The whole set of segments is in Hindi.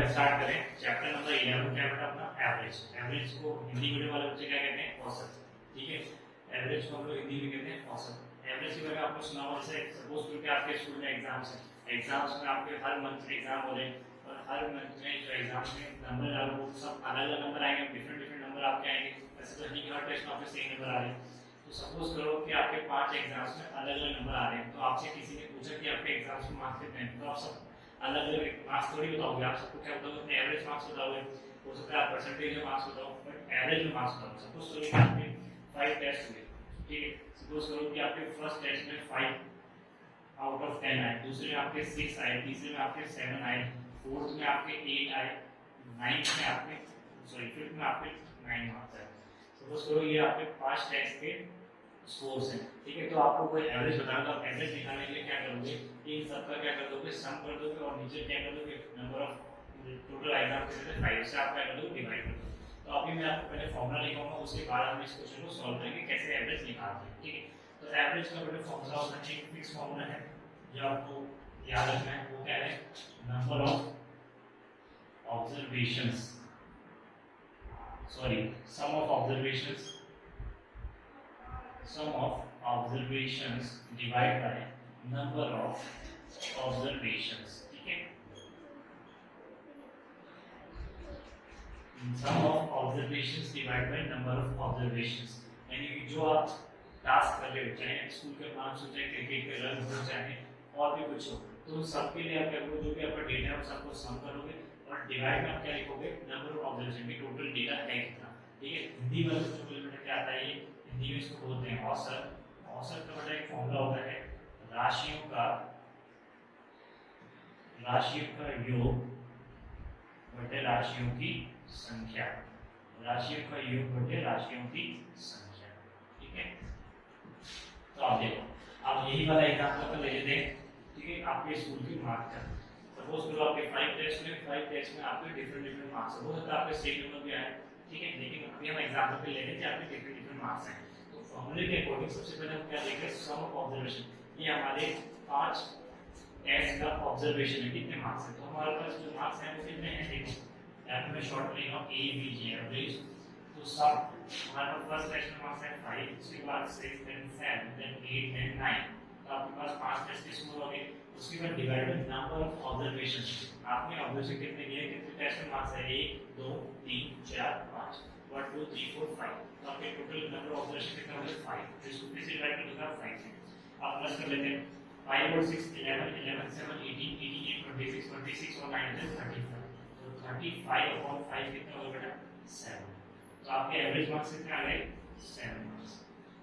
स्टार्ट करें चैप्टर नंबर 11 क्या बेटा अपना एवरेज। एवरेज को हिंदी मीडियम वाले बच्चे क्या कहते हैं? औसत। ठीक है, एवरेज को हम लोग हिंदी में कहते हैं औसत। एवरेज के बारे में आपको सुना होगा, जैसे सपोज करके आपके स्कूल में एग्जाम्स है, एग्जाम्स में आपके हर मंथ में एग्जाम हो रहे हैं और हर मंथ में जो एग्जाम्स में नंबर डालो वो सब अलग अलग नंबर आएंगे, डिफरेंट डिफरेंट नंबर आपके आएंगे। ऐसे तो नहीं कि हर टेस्ट में आपके सेम नंबर आ रहे हैं। तो सपोज करो कि आपके 5 एग्जाम्स में अलग अलग नंबर आ रहे हैं, तो आपसे किसी ने पूछा कि आपके एग्जाम्स में मार्क्स कितने हैं, तो आप सब अलग अलग मार्क्स थोड़ी बताओगे, आप सबको क्या बताओगे? अपने एवरेज मार्क्स बताओगे। हो सकता है आप परसेंटेज में मार्क्स बताओ, बट एवरेज में मार्क्स बताओ। सपोज करो कि आपके 5 टेस्ट हुए, ठीक है, सपोज करो कि आपके फर्स्ट टेस्ट में 5 आउट ऑफ 10 आए, दूसरे में आपके 6 आए, तीसरे में आपके 7 आए, फोर्थ में आपके 8 आए, नाइन्थ में आपके फिफ्थ में आपके 9 मार्क्स आए। सपोज करो ये आपके 5 टेस्ट के स्कोर्स हैं, ठीक है। तो आपको कोई एवरेज बताना, तो आप एवरेज निकालने के लिए क्या करोगे? इन सबका क्या कर दोगे? सम कर दोगे और नीचे क्या कर दोगे? नंबर ऑफ टोटल एग्जाम के 5 से आप क्या कर दोगे? डिवाइड कर दोगे। तो अभी मैं आपको पहले फॉर्मूला लिखाऊंगा, उसके बाद हम इस क्वेश्चन को सॉल्व करेंगे कैसे एवरेज निकालते हैं, ठीक है। तो एवरेज का बेटा फॉर्मूला होता है, एक फिक्स फॉर्मूला है जो आपको याद रखना है। वो क्या है? Number of observations, sorry sum of observations, sum of observations divided by number of observations, ठीक है। sum of observations divided by number of observations, यानी कि जो आप टास्क कर रहे हो, चाहे स्कूल के मार्क्स हो, चाहे क्रिकेट के रन हो, चाहे और भी कुछ हो, तो सबके लिए आप क्या करोगे? जो भी आपका डेटा है वो सबको सम करोगे और डिवाइड में आप क्या लिखोगे? नंबर ऑफ ऑब्जर्वेशन की टोटल डेटा है कितना, ठीक है। हिंदी में बच्चों को क्या आता है? ये हिंदी में इसको बोलते हैं औसत। औसत का बेटा एक फॉर्मूला होता है राशियों का योग बटे राशियों की संख्या, राशियों का योग बटे राशियों की संख्या, ठीक है। तो आप देखो, आप यही वाला एग्जांपल ले लेते हैं, ठीक है। आपके स्कूल की मार्क्स का सपोज करो आपके 5 टेस्ट में आपके डिफरेंट डिफरेंट मार्क्स हो सकता है आपके सेम नंबर भी आए, ठीक है, लेकिन अभी हम एग्जांपल पे ले रहे हैं कि आपके डिफरेंट डिफरेंट मार्क्स हैं। तो फॉर्मूले के अकॉर्डिंग सबसे पहले हम क्या देखेंगे? सम ऑफ ऑब्जर्वेशन। ये हमारे 5 टेस्ट का ऑब्जर्वेशन है, कितने मार्क्स है। तो हमारे पास जो मार्क्स हैं वो कितने हैं? देखो यहाँ पे मैं शॉर्ट में लिखा हूं ए बी जी एवरेज। तो सब हमारे पास फर्स्ट टेस्ट में मार्क्स है 5, उसके बाद 6, then 7, then 8, then 9। तो आपके पास 5 टेस्ट के स्कोर हो गए। उसके बाद divide by number of observation, आपने ऑब्जर्वेशन कितने लिए, कितने टेस्ट में मार्क्स है? 1 2 3 4 5, 1 2 3 4 5। तो आपके टोटल नंबर ऑफ ऑब्जर्वेशन कितना हो गया? 5। तो इसको फिर से डिवाइड कर दूंगा 5 से। आप प्लस कर लेते हैं 5 और 6 11, 11 7 18, 18 8 26, 26 और 9 35। तो 35/5 कितना होगा बेटा? 7। तो आपके एवरेज मार्क्स कितने आ गए? 7 मार्क्स।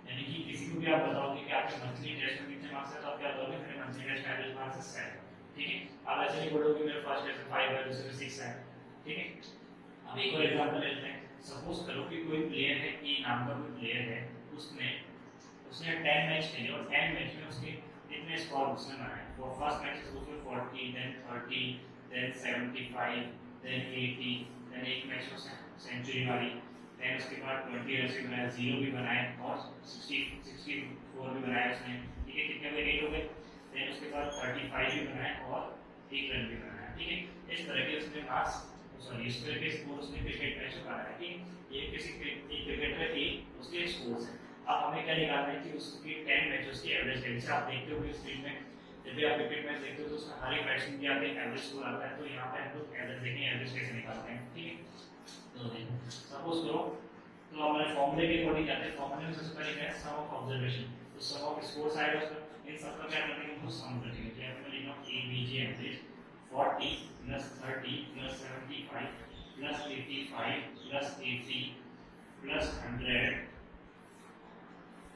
यानी कि किसी को भी आप बताओगे कि आपके मंथली टेस्ट में कितने मार्क्स है, तो आप क्या बोलोगे? मेरे मंथली टेस्ट में एवरेज मार्क्स है 7, ठीक है। आप ऐसे नहीं बोलोगे मेरे फर्स्ट टेस्ट में 5 है, दूसरे में 6 है, ठीक है। अब एक और एग्जांपल लेते हैं। सपोज करो कि कोई प्लेयर है, कि नाम का कोई प्लेयर है, उसने 10 मैच खेले और 10 मैच में उसके कितने स्कोर उसने बनाए। For first match suppose 40, then 30, then 75, then 80, then एक मैच में सेंचुरी मारी, देन उसके बाद 20 रन भी बनाए, 0 भी बनाए और 64 भी बनाए उसने, ठीक है। कितने हुए? 8 हो गए। देन उसके बाद 35 भी बनाए और 1 रन भी बनाया, ठीक है। इस तरह के उसने मार्क्स, सॉरी इस तरह के स्कोर उसने क्रिकेट मैच में बनाया, ठीक है। ये किसी एक क्रिकेटर की उसके स्कोर्स है। अब हमें क्या निकालना है कि उसकी 10 मैचेस की एवरेज है। जैसे आप देखते हो स्क्रीन में, जब भी आप क्रिकेट मैच देखते हो तो उसमें हर एक बैट्समैन की आपके एवरेज स्कोर आता है। तो यहाँ पे हम लोग एवरेज देखेंगे, एवरेज कैसे निकालते हैं, ठीक है। तो देखो सपोज करो, तो हमारे फॉर्मूले के अकॉर्डिंग जाते हैं। फॉर्मूले में सबसे पहले क्या है? सम ऑफ ऑब्जर्वेशन। तो सम ऑफ स्कोर्स आएगा उसका, इन सबका क्या करते हैं? हम सम करते हैं। यहाँ पे मैं लिख रहा हूं ए बी जी एवरेज 40 + 30 + 75 + 85 + 80 + 100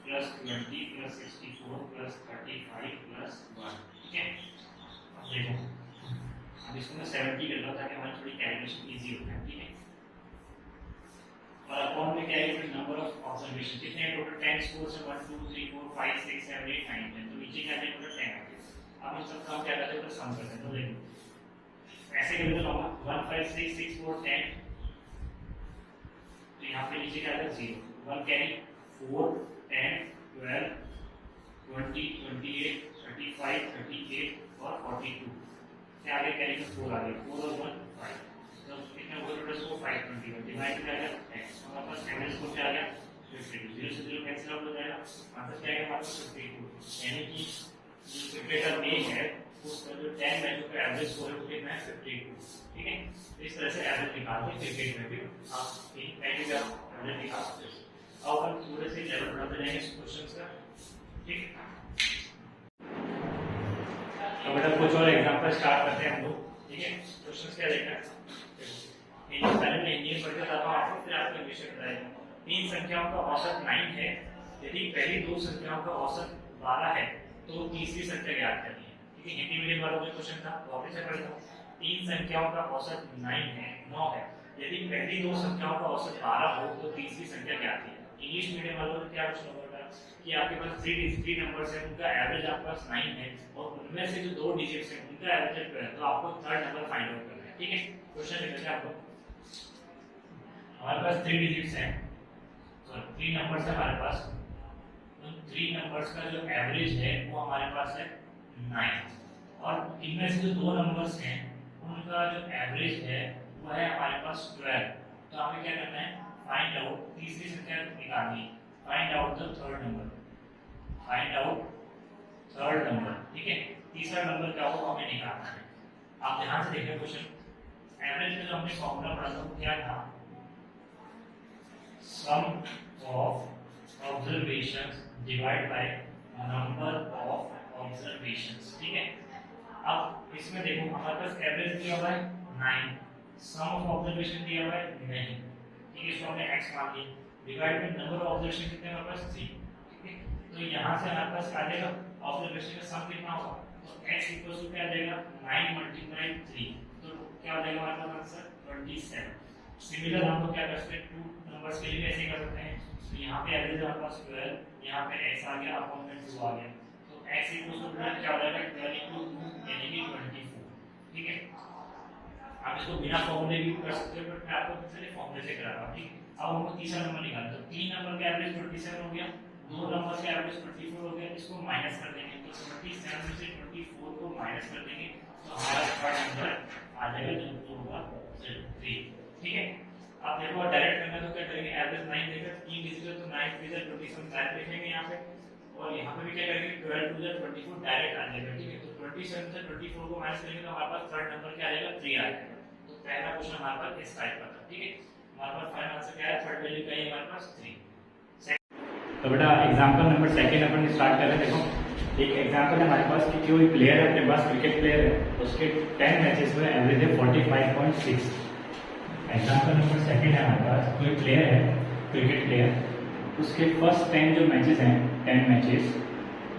+ 20 + 64 + 35 + 1, ठीक है। अब देखो, अब इसको मैं 70 कर रहा हूं ताकि हमारी थोड़ी कैलकुलेशन इजी हो जाए, ठीक है। और अपॉन में क्या है? नंबर ऑफ ऑब्जर्वेशन कितने हैं टोटल? 10 स्कोर्स है, 1 2 3 4 5 6 7 8 9 10। तो नीचे क्या है? टोटल 10 है। अब इन सबका हम क्या करते हैं? सम करते हैं। तो देखो ऐसे करते हैं, 1 5 6 6 4 10। तो यहाँ पे नीचे क्या है? 0 1 कैरी 4 10 12 20 28 35 38 और 42। क्या आगे कैरी में 4 आ गए, 4 और 1 5। तो कितने होगा टोटल इसको 521 डिवाइड किया गया x तो हमारे पास एवरेज को क्या आ गया 52 0 से 0 कैंसिल आउट हो जाएगा आंसर क्या आएगा हमारे पास 52 यानी कि जो सेपरेटर A है उसका जो 10 मैचों का एवरेज स्कोर है वो कितना है 52 ठीक है। इस तरह से एवरेज निकाल के क्रिकेट में भी आप पहले का एवरेज निकाल सकते हो। अब हम थोड़े से लेवल बढ़ाते जाएंगे इस क्वेश्चंस का ठीक है। तो बेटा कुछ और एग्जांपल स्टार्ट करते हैं हम लोग ठीक है। क्वेश्चंस क्या देखना है ये पहले मैं ये पढ़ के बताता हूं आपको फिर आपको विषय बताएगा। तीन संख्याओं का औसत 9 है यदि पहली दो संख्याओं का औसत 12 है तो तीसरी संख्या ज्ञात करनी है ठीक है। हिंदी मीडियम वालों का क्वेश्चन था वापस से पढ़ता हूं। तीन संख्याओं का औसत 9 है यदि पहली दो संख्याओं का औसत 12 हो तो तीसरी संख्या ज्ञात है। इंग्लिश मीडियम वालों का क्या क्वेश्चन होगा कि आपके पास 3 नंबर्स है उनका एवरेज आपके पास 9 है और उनमें से जो दो डिजिट्स हैं उनका एवरेज 12 है तो आपको थर्ड नंबर फाइंड आउट करना है ठीक है। क्वेश्चन लिखते हैं आपको हमारे पास 3 डिजिट्स हैं सॉरी 3 नंबर्स है हमारे पास उन 3 नंबर्स का जो एवरेज है वो हमारे पास है 9 और इनमें से जो दो नंबर्स हैं उनका जो एवरेज है वो है हमारे पास 12 तो हमें क्या करना है फाइंड आउट तीसरी संख्या निकालनी है find out the third number find out third number ठीक है। तीसरा नंबर क्या हो हमें निकालना है। आप ध्यान से देखिए क्वेश्चन एवरेज में जो हमने फॉर्मूला पढ़ा था वो क्या था sum of observations divide by number of observations ठीक है। अब इसमें देखो हमारे पास एवरेज दिया हुआ है 9 सम ऑफ ऑब्जर्वेशन दिया हुआ है नहीं ठीक है। इसको हमने x मान लिया divide by number of observation कितने हमारे पास 3 ठीक है। तो यहाँ से हमारे पास आ जाएगा ऑब्जर्वेशन का सम कितना होगा तो x इक्वल टू क्या आ जाएगा 9 मल्टीप्लाई 3 तो क्या आ जाएगा हमारे पास आंसर 27। सिमिलर हम लोग क्या कर सकते हैं टू नंबर्स के लिए ऐसे कर सकते हैं तो यहाँ पे एवरेज हमारे पास 12 यहाँ पे x आ गया अपॉन में 2 आ गया तो x इक्वल टू क्या हो जाएगा 12 into 2 यानी कि 24 ठीक है। आप इसको बिना फॉर्मूले भी कर सकते हो बट मैं आपको पहले फॉर्मूले से करा रहा हूं ठीक है। अब हमको तीसरा नंबर निकालना है तो 3 नंबर का एवरेज 27 हो गया दो नंबर का एवरेज 24 हो गया इसको माइनस कर देंगे तो 27 में से 24 को माइनस कर देंगे तो हमारा थर्ड नंबर आ जाएगा जो होगा 3 ठीक है। आप देखो डायरेक्ट करना तो क्या करेंगे एवरेज 9 देकर 3 डिजिट तो 9 3 27 डायरेक्ट लिखेंगे यहां पे और यहाँ पे भी क्या करेंगे 12 2 24 डायरेक्ट आ जाएगा ठीक है। तो 27 से 24 को माइनस करेंगे तो हमारे पास थर्ड नंबर क्या आ जाएगा 3 आ जाएगा। तो पहला क्वेश्चन हमारे पास इस टाइप का था ठीक है। हमारे पास फाइनल आंसर क्या है थर्ड वैल्यू का ही हमारे पास 3। तो बेटा एग्जांपल नंबर सेकंड अपन स्टार्ट कर रहे हैं। देखो एक एग्जांपल है हमारे पास कि कोई प्लेयर है अपने पास क्रिकेट प्लेयर है उसके 10 मैचेस में एवरेज है 45.6। एग्जांपल नंबर सेकंड है हमारे पास कोई प्लेयर है क्रिकेट प्लेयर उसके फर्स्ट 10 जो मैचेस हैं 10 मैचेस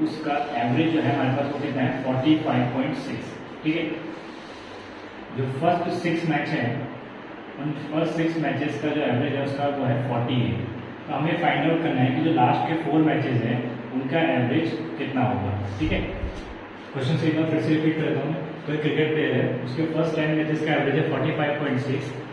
उसका एवरेज जो है हमारे पास वो कितना है 45.6 ठीक है। जो फर्स्ट 6 मैच है उन फर्स्ट 6 मैचेस का जो एवरेज है उसका वो है 40 है। तो हमें फाइंड आउट करना है कि जो लास्ट के 4 मैचेस हैं उनका एवरेज कितना होगा ठीक है। क्वेश्चन से एक बार फिर से रिपीट करता हूँ। कोई क्रिकेट प्लेयर है उसके फर्स्ट 10 मैचेस का एवरेज है 45.6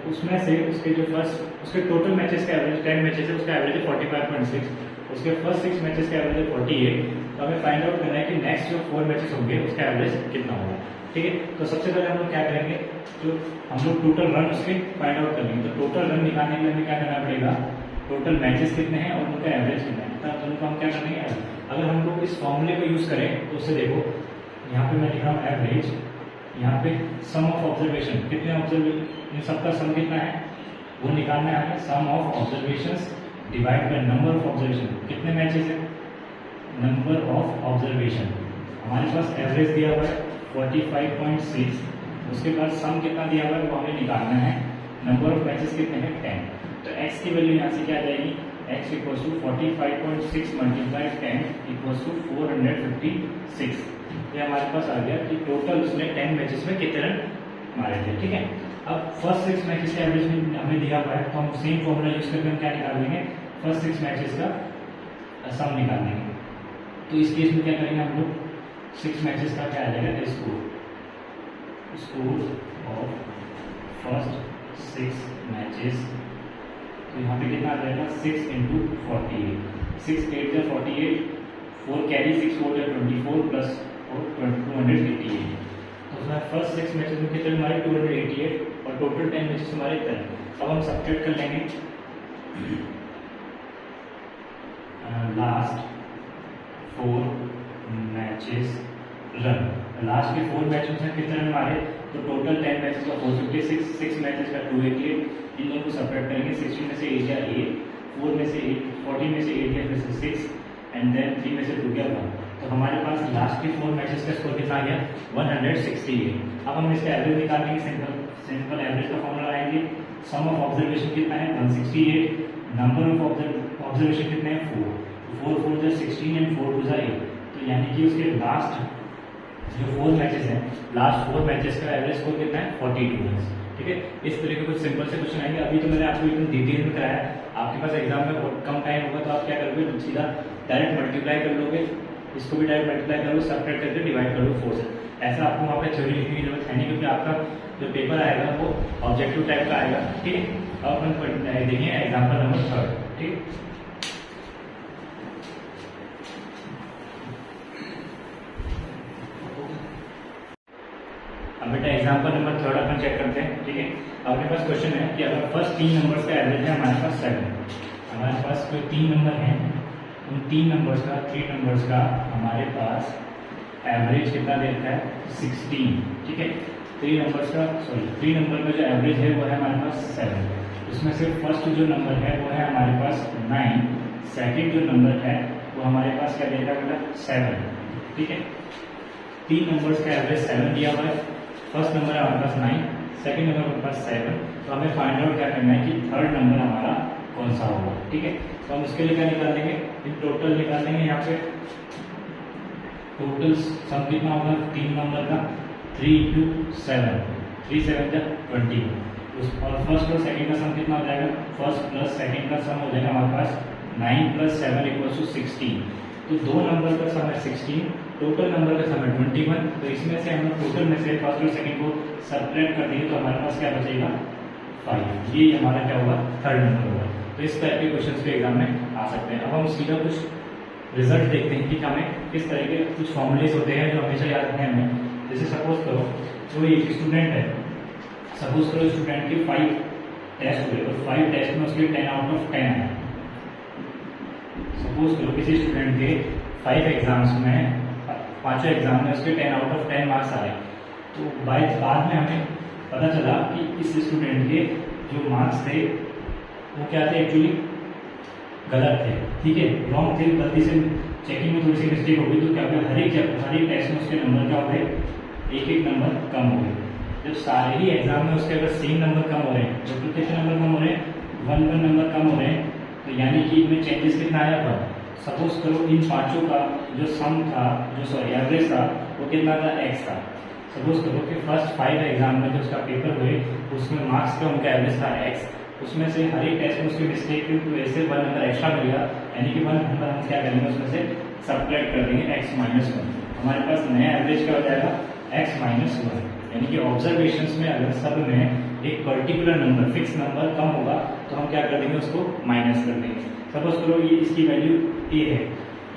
उसमें से उसके जो फर्स्ट उसके टोटल मैचेस का एवरेज 10 मैचेस है उसका एवरेज है 45.6 उसके फर्स्ट 6 मैचेस का एवरेज है 48। तो हमें फाइंड आउट करना है कि नेक्स्ट जो 4 मैचेस होंगे उसका एवरेज कितना होगा ठीक है। तो सबसे पहले हम लोग क्या करेंगे तो हम लोग टोटल रन उसके फाइंड आउट करेंगे। तो टोटल रन निकालने के लिए हमें क्या करना पड़ेगा टोटल मैचेस कितने हैं और उनका एवरेज कितना है तो उनको हम क्या करेंगे अगर हम लोग इस फॉर्मूले को यूज करें तो उससे देखो यहाँ पे मैं लिख रहा हूँ एवरेज यहाँ पे सम ऑफ ऑब्जर्वेशन कितने ऑब्जर्वेशन इन सबका सम कितना है वो निकालना है हमें sum of observations divide by number of observation कितने मैचेस है नंबर ऑफ ऑब्जर्वेशन हमारे पास एवरेज दिया हुआ है 45.6 उसके बाद सम कितना दिया हुआ है वो हमें निकालना है नंबर ऑफ मैचेस कितने हैं 10 तो x की वैल्यू यहाँ से क्या आ जाएगी x equal to 45.6 multiply 10 equal to 456। ये हमारे पास आ गया कि टोटल उसने 10 मैचेस में कितने रन मारे थे ठीक है। अब फर्स्ट 6 मैचेस का एवरेज में हमें दिया हुआ है तो हम सेम फॉर्मूला यूज करके हम क्या निकाल लेंगे फर्स्ट 6 मैचेस का सम निकाल लेंगे। तो इस केस में क्या करेंगे हम लोग 6 मैचेस का क्या आ जाएगा स्कोर ऑफ फर्स्ट 6 मैचेस तो यहाँ पे कितना आ जाएगा 6 into 48 6 8 is 48 4 carry 6 4 is 24 plus 288 तो उसमें फर्स्ट 6 मैचेस में कितने हमारे 288 और टोटल 10 मैचेस हमारे 10। अब हम सब्ट्रैक्ट कर लेंगे लास्ट 4 मैचेस रन। लास्ट के 4 मैचेस में कितने रन मारे, तो टोटल 10 मैचेस का 456, 6 मैचेस का 288। इन दोनों को सब्ट्रैक्ट करेंगे, 16 में से 8 गया 8, 4 में से 8, 40 में से 8 गया, फिर से 6 एंड देन 3 में से 2 गया 1। तो हमारे पास लास्ट के 4 मैचेस का स्कोर कितना आ गया 168। अब हम इसका एवरेज निकालेंगे, सिंपल एवरेज का फॉर्मूला लगाएंगे। सम ऑफ ऑब्जर्वेशन कितना है 168, नंबर ऑफ ऑब्जर्वेशन कितने हैं 4, 4 4 जो 16 एंड 4 2 8। तो यानी कि उसके लास्ट जो 4 मैचेस हैं, लास्ट 4 मैचेस का एवरेज स्कोर कितना है 42 रन। ठीक है, इस तरह के कुछ सिंपल से क्वेश्चन आएंगे। अभी तो मैंने आपको एकदम डिटेल में कराया, आपके पास एग्जाम में बहुत कम टाइम होगा, तो आप क्या करोगे सीधा डायरेक्ट मल्टीप्लाई कर लोगे, इसको भी डायरेक्ट मल्टीप्लाई करोगे, सब्ट्रैक्ट करके डिवाइड करोगे 4 से। ऐसा आपको वहाँ पे थ्योरी लिखने की जरूरत है नहीं, क्योंकि आपका जो पेपर आएगा वो ऑब्जेक्टिव टाइप का आएगा। ठीक है, अब अपन देखिए एग्जाम्पल नंबर 3। ठीक, अब बेटा एग्जाम्पल नंबर 3 अपन चेक करते हैं। ठीक है, अपने पास क्वेश्चन है कि अगर फर्स्ट 3 नंबर्स का एवरेज है हमारे पास 7, हमारे पास कोई 3 नंबर हैं, उन 3 नंबर्स का 3 नंबर्स का हमारे पास एवरेज कितना देता है 16। ठीक है, 3 नंबर का जो एवरेज है वो है हमारे पास 7। उसमें से फर्स्ट जो नंबर है वो है हमारे पास 9, सेकंड जो नंबर है वो हमारे पास क्या देता है बेटा 7। ठीक है, 3 नंबर्स का एवरेज 7 दिया हुआ है, फर्स्ट नंबर है हमारे पास 9, सेकंड नंबर हमारे पास 7। तो हमें फाइंड आउट क्या करना है कि थर्ड नंबर हमारा कौन सा होगा। ठीक है, तो हम उसके लिए क्या निकाल देंगे, इन टोटल निकाल देंगे। यहाँ पे टोटल सम कितना होगा 3 नंबर का 3 × 7, 3 7 21। और फर्स्ट और सेकंड का सम कितना हो जाएगा, फर्स्ट प्लस सेकंड का सम हो जाएगा हमारे पास 9 + 7 = 16। तो 2 नंबर का सम है 16, टोटल नंबर का सम है 21। तो इसमें से हम टोटल में से फर्स्ट और सेकंड को सब्ट्रैक्ट कर देंगे, तो हमारे पास क्या बचेगा 5। ये हमारा क्या होगा थर्ड नंबर होगा। तो इस टाइप के क्वेश्चंस पे एग्जाम में आ सकते हैं। अब हम सीधा कुछ रिजल्ट देखते हैं कि हमें किस तरह के कुछ फॉर्मूलेज होते हैं जो हमेशा याद रखने हमें। जैसे सपोज करो जो एक स्टूडेंट है, सपोज करो स्टूडेंट के 5 टेस्ट हुए और 5 टेस्ट में उसके 10 आउट ऑफ 10 है। सपोज करो किसी स्टूडेंट के 5 एग्जाम्स में, 5 एग्जाम में उसके 10 आउट ऑफ 10 मार्क्स आए। तो बाद में हमें पता चला कि इस स्टूडेंट के जो मार्क्स थे वो क्या थे, एक्चुअली गलत थे। ठीक है, रॉन्ग थे, गलती से चेकिंग में थोड़ी सी मिस्टेक हो गई। तो क्या हुआ, हर एक टेस्ट में उसके नंबर क्या हो गए, एक नंबर कम हो गए। जब सारे ही एग्जाम में उसके अगर सेम नंबर कम हो रहे हैं, तो कितने नंबर कम हो रहे हैं 1 नंबर कम हो रहे हैं। तो यानी कि इनमें चेंजेस कितना आया था, सपोज करो इन पांचों का जो सम था, जो एवरेज था वो कितना था x था। सपोज करो कि फर्स्ट 5 एग्जाम में जो उसका पेपर हुए उसमें मार्क्स का उनका एवरेज था x, उसमें से हर एक टेस्ट में उसकी मिस्टेक थी, तो ऐसे 1 नंबर एक्स्ट्रा मिल गया। यानी कि 1 नंबर हम क्या करेंगे उसमें से सब्ट्रैक्ट कर देंगे x - 1। हमारे पास नया एवरेज क्या हो जाएगा x - 1। यानी कि ऑब्जर्वेशंस में अगर सब में एक पर्टिकुलर नंबर फिक्स नंबर कम होगा तो हम क्या कर देंगे उसको माइनस कर देंगे। सपोज करो ये इसकी वैल्यू a है,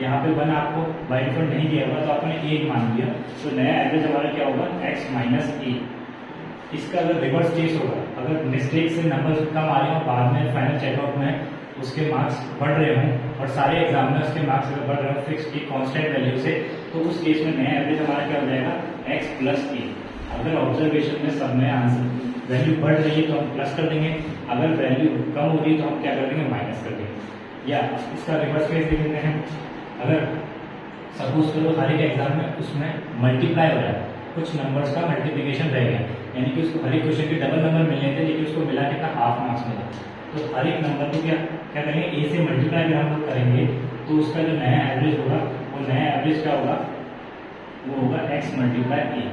यहाँ पे 1 आपको बाय डिफॉल्ट नहीं दिया हुआ तो आपने a मान लिया। तो नया एवरेज हमारा क्या होगा x - a। इसका अगर रिवर्स केस होगा, अगर मिस्टेक से नंबर कम आ रहे हो बाद में फाइनल चेकआउट में उसके मार्क्स बढ़ रहे हों और सारे एग्जाम में उसके मार्क्स अगर बढ़ रहे हो फिक्स की कांस्टेंट वैल्यू से, तो उस केस में नया एवरेज हमारा क्या हो जाएगा x + a। अगर ऑब्जर्वेशन में सब में आंसर वैल्यू बढ़ रही है तो हम प्लस कर देंगे, अगर वैल्यू कम हो रही है तो हम क्या कर देंगे माइनस कर देंगे। या इसका रिवर्स केस देख लेते हैं। अगर सपोज करो हर एक एग्जाम में उसमें मल्टीप्लाई हो रहा है, कुछ नंबर्स का मल्टीप्लिकेशन रह गया, यानी कि उसको हर एक क्वेश्चन के डबल नंबर मिलने थे लेकिन उसको मिला कितना हाफ मार्क्स मिला। तो हर एक नंबर को क्या करेंगे a से मल्टीप्लाई अगर हम लोग करेंगे तो उसका जो नया एवरेज होगा वो नया एवरेज क्या होगा, वो होगा x × a।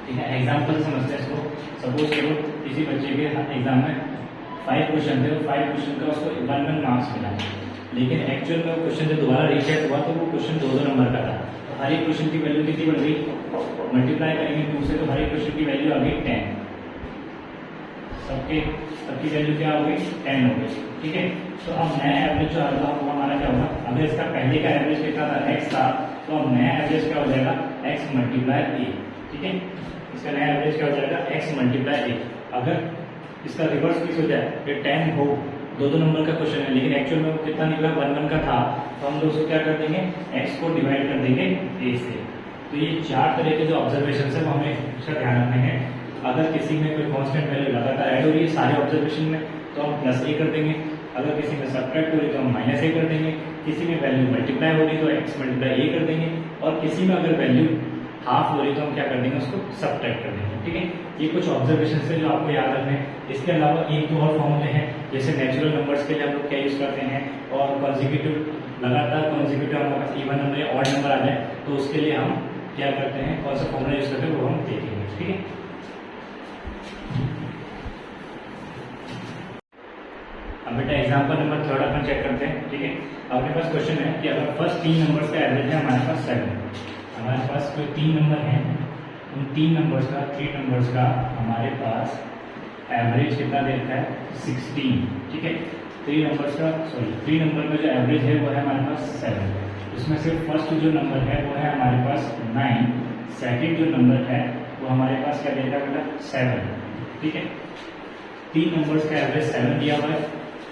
ठीक है, एग्जाम्पल समझते हैं इसको। सपोज करो किसी बच्चे के एग्जाम में 5 क्वेश्चन थे, 5 क्वेश्चन का उसको 1 मार्क्स मिला, लेकिन एक्चुअल में क्वेश्चन जब दोबारा रीचेक हुआ तो वो क्वेश्चन 2 नंबर का था। तो हर एक क्वेश्चन की वैल्यू कितनी बढ़ गई, मल्टीप्लाई करेंगे 2 से तो हर एक क्वेश्चन की वैल्यू आ गई 10। सबकी वैल्यू क्या हो गई 10 हो गई। ठीक है, तो अब नया एवरेज जो आएगा वो हमारा क्या होगा, अगर इसका पहले का एवरेज कितना था x था, तो अब नया एवरेज क्या हो जाएगा x × a। ठीक है। इसका नया एवरेज क्या हो जाएगा x मल्टीप्लाई ए। अगर इसका रिवर्स किस हो जाए ये 10 हो, दो नंबर का क्वेश्चन है लेकिन एक्चुअल में वो कितना निकला 1 का था, तो हम लोग उसको क्या कर देंगे x को डिवाइड कर देंगे a से। तो ये चार तरह के जो ऑब्जर्वेशन है वो हमें इसका ध्यान रखना है। अगर किसी में कोई कांस्टेंट वैल्यू लगातार ऐड हो रही है सारे ऑब्जर्वेशन में तो हम प्लस ए कर देंगे, अगर किसी में सब्ट्रैक्ट हो रही है तो हम माइनस ए कर देंगे, किसी में वैल्यू मल्टीप्लाई हो रही तो x मल्टीप्लाई ए कर देंगे, और किसी में अगर वैल्यू हाफ हो रही तो हम क्या कर देंगे उसको सब्ट्रैक्ट कर देंगे। ठीक है, ये कुछ ऑब्जर्वेशन है जो आपको याद रखने हैं। इसके अलावा एक दो और फॉर्मूले हैं, जैसे नेचुरल नंबर्स के लिए हम लोग क्या यूज करते हैं, और कॉन्जिक्यूटिव लगातार कॉन्जिक्यूटिव हमारे पास इवन नंबर या ऑड नंबर आ जाए तो उसके लिए हम क्या करते हैं, कौन सा फॉर्मूला यूज करते हैं वो हम देखेंगे। ठीक है, अब बेटा एग्जांपल नंबर 3 अपन चेक करते हैं। ठीक है, अपने पास क्वेश्चन है कि अगर फर्स्ट 3 नंबर्स का एवरेज है हमारे पास 7, हमारे पास कोई 3 नंबर हैं, उन 3 नंबर्स का 3 नंबर्स का हमारे पास एवरेज कितना देता है 16। ठीक है, 3 नंबर का जो एवरेज है वो है हमारे पास 7। उसमें से फर्स्ट जो नंबर है वो है हमारे पास 9, सेकंड जो नंबर है वो हमारे पास क्या देता है बेटा 7। ठीक है, 3 नंबर्स का एवरेज 7 दिया हुआ है,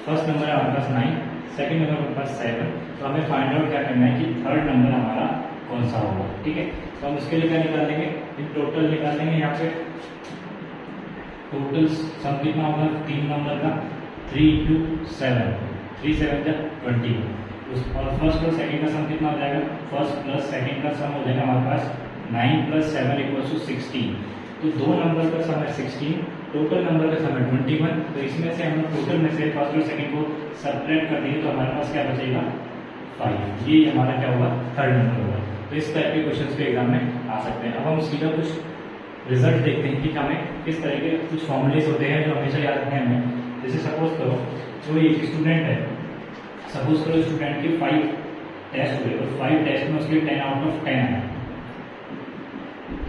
फर्स्ट नंबर है हमारे पास 9, सेकंड नंबर हमारे पास 7। तो हमें फाइंड आउट क्या करना है कि थर्ड नंबर हमारा कौन सा होगा। ठीक है, तो हम उसके लिए क्या निकाल देंगे, टोटल निकाल देंगे। यहाँ पे टोटल सम कितना होगा 3 नंबर का 3 इंटू 7, 3 7 जा 21, और फर्स्ट और सेकंड का सम कितना हो जाएगा, फर्स्ट प्लस सेकंड का सम हो जाएगा हमारे पास 9 प्लस 7 इक्वल्स टू 16। तो दो नंबर का सम है 16, टोटल नंबर का सम है 21। तो इसमें से हम टोटल में से फर्स्ट और सेकंड को सब्ट्रैक्ट कर देंगे तो हमारे पास क्या बचेगा 5। ये हमारा क्या होगा थर्ड नंबर होगा। तो इस टाइप के क्वेश्चंस के एग्जाम में आ सकते हैं। अब हम सीधा कुछ रिजल्ट देखते हैं कि हमें किस तरह के कुछ फॉर्मूलेज होते हैं जो हमेशा याद रखने हमें। जैसे सपोज करो कोई एक स्टूडेंट है, सपोज करो स्टूडेंट के 5 टेस्ट हुए और 5 टेस्ट में उसके 10 आउट ऑफ 10 आए।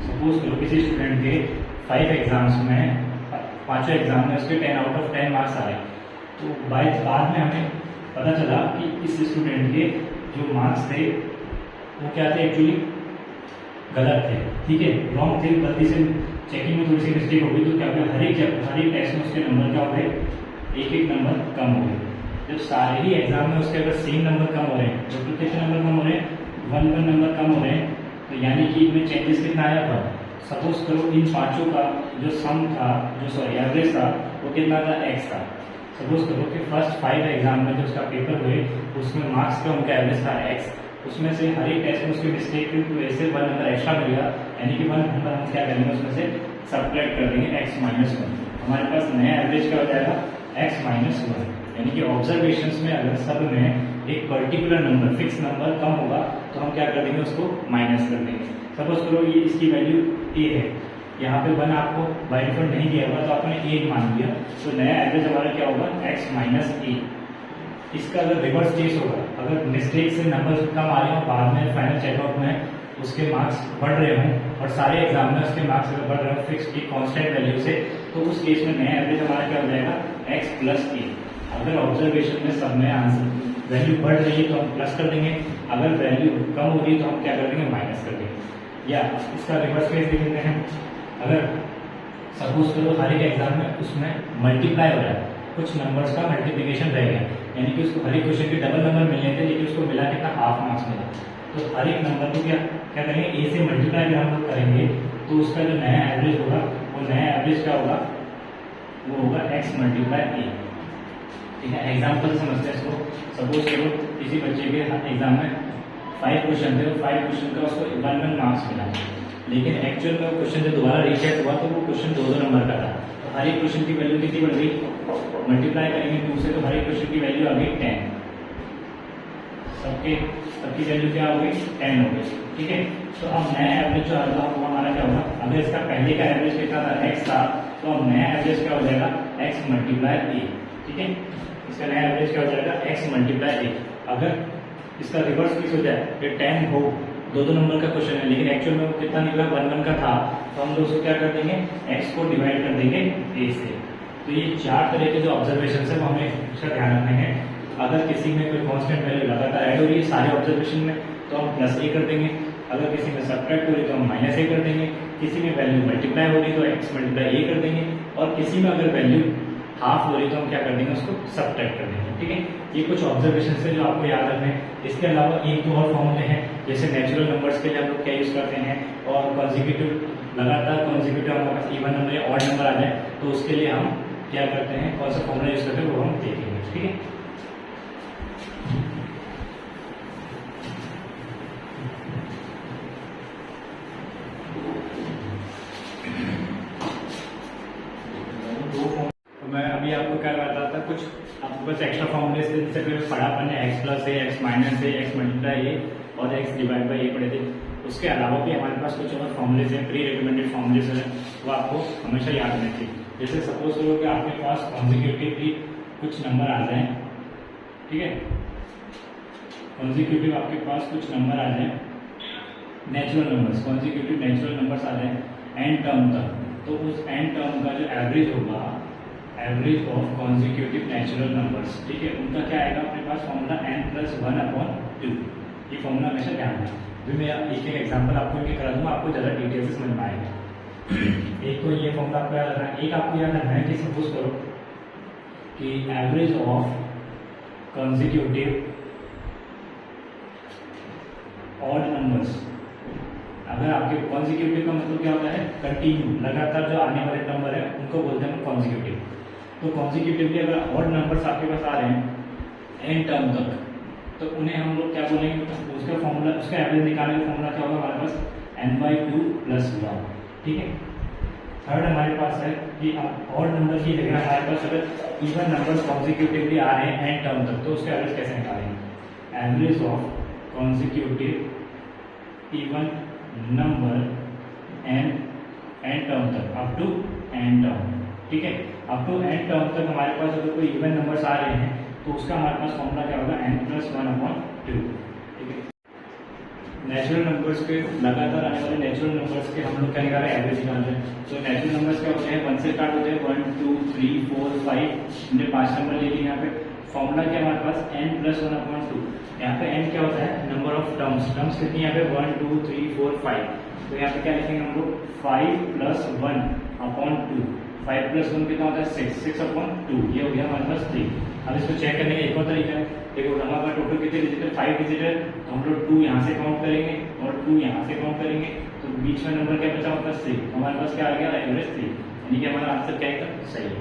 सपोज करो किसी स्टूडेंट के 5 एग्जाम्स में, पांचों एग्जाम में उसके 10 आउट ऑफ 10 मार्क्स आए, तो बाद में हमें पता चला कि इस स्टूडेंट के जो मार्क्स थे वो क्या थे, एक्चुअली गलत थे। ठीक है, रॉन्ग थे, गलती से चेकिंग में थोड़ी सी मिस्टेक हो गई। तो क्या हुआ, हर एक टेस्ट में उसके नंबर क्या हो गए, एक नंबर कम हो गए। जब सारे ही एग्जाम में उसके अगर सेम नंबर कम हो रहे हैं, टोटल कितने नंबर कम हो रहे हैं, 1 नंबर कम हो रहे हैं, तो यानी कि इनमें चेंजेस कितना आया था। सपोज करो इन पांचों का जो सम था, जो एवरेज था वो कितना था, x था। सपोज करो कि फर्स्ट 5 एग्जाम में जो उसका पेपर हुए उसमें मार्क्स का उनका एवरेज था x, उसमें से हर एक टेस्ट में उसकी मिस्टेक की तो ऐसे 1 नंबर एक्स्ट्रा मिलेगा, यानी कि 1 नंबर हम क्या करेंगे उसमें से सब्ट्रैक्ट कर देंगे x माइनस 1। हमारे पास नया एवरेज क्या हो जाएगा x माइनस 1। यानी कि ऑब्जर्वेशंस में अगर सब में एक पर्टिकुलर नंबर फिक्स नंबर कम होगा तो हम क्या कर देंगे उसको माइनस कर देंगे। सपोज करो ये इसकी वैल्यू a है, यहाँ पे 1 आपको बाय डिफॉल्ट नहीं दिया हुआ तो आपने a मान लिया, तो नया एवरेज हमारा क्या होगा x माइनस a। इसका अगर रिवर्स केस होगा, अगर मिस्टेक से नंबर कम आ रहे हो बाद में फाइनल चेकआउट में उसके मार्क्स बढ़ रहे हों और सारे एग्जाम में उसके मार्क्स अगर बढ़ रहे हो फिक्स की कांस्टेंट वैल्यू से, तो उस केस में नया एवरेज हमारा क्या हो जाएगा x प्लस a। अगर ऑब्जर्वेशन में सब में आंसर वैल्यू बढ़ रही है तो हम प्लस कर देंगे, अगर वैल्यू कम हो रही है तो हम क्या कर देंगे माइनस कर देंगे। या इसका रिवर्स केस देख लेते हैं, अगर सपोज करो हर एक एग्जाम में उसमें मल्टीप्लाई हो रहा है, कुछ नंबर्स का मल्टीप्लिकेशन रह गया, यानी कि उसको हर एक क्वेश्चन के डबल नंबर मिलने थे लेकिन उसको मिला कितना हाफ मार्क्स मिला, तो हर एक नंबर को क्या क्या करेंगे ए से मल्टीप्लाई अगर हम लोग करेंगे तो उसका जो नया एवरेज होगा वो नया एवरेज क्या होगा, वो होगा x मल्टीप्लाई ए। ठीक है, एग्जाम्पल समझते हैं इसको। सपोज करो किसी बच्चे के एग्जाम में 5 क्वेश्चन थे, 5 क्वेश्चन का उसको 1 मार्क्स मिला, लेकिन एक्चुअल में क्वेश्चन जब दोबारा रीचेक हुआ तो वो क्वेश्चन 2 नंबर का था। तो हर एक क्वेश्चन की वैल्यू कितनी बढ़ गई, मल्टीप्लाई करेंगे 2 से तो हर एक क्वेश्चन की वैल्यू आ गई 10, सबकी वैल्यू क्या हो गई 10 हो गई। ठीक है, तो अब नया एवरेज जो आएगा वो हमारा क्या होगा, अगर इसका पहले का एवरेज कितना था x था, तो अब नया एवरेज क्या हो जाएगा x मल्टीप्लाई a। ठीक है, इसका नया एवरेज क्या हो जाएगा x मल्टीप्लाई a। अगर इसका रिवर्स किस हो जाए, ये 10 हो, दो नंबर का क्वेश्चन है लेकिन एक्चुअल में वो कितना निकला 1 का था, तो हम लोग उसको क्या कर देंगे x को डिवाइड कर देंगे a से। तो ये 4 तरह के जो ऑब्जर्वेशन है वो हमें इसका ध्यान रखना है। अगर किसी में कोई कांस्टेंट वैल्यू लगातार ऐड हो रही है सारे ऑब्जर्वेशन में तो हम प्लस a कर देंगे, अगर किसी में सब्ट्रैक्ट हो रही है तो हम माइनस a कर देंगे, किसी में वैल्यू मल्टीप्लाई हो रही तो x मल्टीप्लाई a कर देंगे, और किसी में अगर वैल्यू हाफ हो रही तो हम क्या कर देंगे, उसको सबट्रैक्ट कर देंगे। ठीक है, ये कुछ ऑब्जर्वेशन है जो आपको याद रखने हैं। इसके अलावा एक दो और फॉर्मूले हैं, जैसे नेचुरल नंबर्स के लिए हम लोग क्या यूज़ करते हैं, और कॉन्जिक्यूटिव, लगातार कॉन्जिक्यूटिव हमारे पास इवन नंबर या ऑड नंबर आ जाए तो उसके लिए हम क्या करते हैं, कौन सा फॉर्मूला यूज़ करते हैं वो हम देखेंगे। ठीक है, मैं अभी आपको क्या बताता था, कुछ आपको बस एक्स्ट्रा फॉर्मूले से पढ़ा अपने एक्स प्लस ए, एक्स माइनस ए, एक्स मल्टीप्लाई ए और एक्स डिवाइड बाई ए पढ़े थे। उसके अलावा भी हमारे पास कुछ और फॉर्मूलेज हैं, प्री रिकमेंडेड फॉर्मूलेज हैं, वो आपको हमेशा याद रखने चाहिए। जैसे सपोज करो कि आपके पास कॉन्जिक्यूटिवली कुछ नंबर आ जाए, ठीक है, कॉन्जिक्यूटिव आपके पास कुछ नंबर आ जाए, natural numbers, consecutive natural numbers आ जाए एन टर्म तक, तो उस एन टर्म का जो एवरेज होगा, average of consecutive natural numbers, ठीक है, उनका क्या आएगा अपने पास फॉर्मूला n+1/2। ये फॉर्मूला हमेशा ध्यान रखना। भी मैं एक एग्जांपल आपको इनके करा दूंगा, आपको ज़्यादा डिटेल से समझ में आएगा। एक तो ये फॉर्मूला आपको याद रखना है, एक आपको याद रखना है कि सपोज करो कि average of consecutive odd numbers, अगर आपके कॉन्जिक्यूटिव का मतलब क्या होता है, कंटिन्यू, लगातार जो आने वाले नंबर है उनको बोलते हैं कॉन्जिक्यूटिव। तो कॉन्जिक्यूटिवली अगर ऑड नंबर्स आपके पास आ रहे हैं एन टर्म तक, तो उन्हें हम लोग क्या बोलेंगे, उसका फॉर्मूला, उसका एवरेज निकालने का फॉर्मूला क्या होगा हमारे पास, n/2+1। ठीक है, थर्ड हमारे पास है कि ऑड नंबर की जगह हमारे पास अगर इवन नंबर्स कॉन्जिक्यूटिवली आ रहे हैं एन टर्म तक, तो उसका एवरेज कैसे निकालेंगे, average of consecutive even number n term तक, अप टू एन टर्म। ठीक है, अप टू एन टर्म तक हमारे पास अगर कोई इवन नंबर्स आ रहे हैं तो उसका हमारे पास फॉर्मूला क्या होगा, n+1/2। ठीक है, नेचुरल नंबर्स के, लगातार आने वाले नेचुरल नंबर्स के हम लोग क्या निकाल रहे हैं, एवरेज निकाल रहे हैं। तो नेचुरल नंबर्स क्या होते हैं, 1 से स्टार्ट होते हैं, 1 2 3 4 5, हमने 5 नंबर ले लिए। यहाँ पे फॉर्मूला क्या हमारे पास, n+1/2। यहाँ पे n क्या होता है, नंबर ऑफ टर्म्स, टर्म्स कितनी यहाँ पे 1 2 3 4 5, तो यहाँ पे क्या लिखेंगे हम लोग, 5+1/2, 5+1 कितना होता है 6, 6/2, ये हो गया हमारे पास 3। अब इसको चेक करने का एक और तरीका है, देखो हमारे पास टोटल कितने डिजिट है, 5 डिजिट है, तो हम लोग 2 यहाँ से काउंट करेंगे और 2 यहाँ से काउंट करेंगे, तो बीच में नंबर क्या बचा होता है 3, हमारे पास क्या आ गया, एवरेज 3, यानी कि हमारा आंसर क्या है, सही है।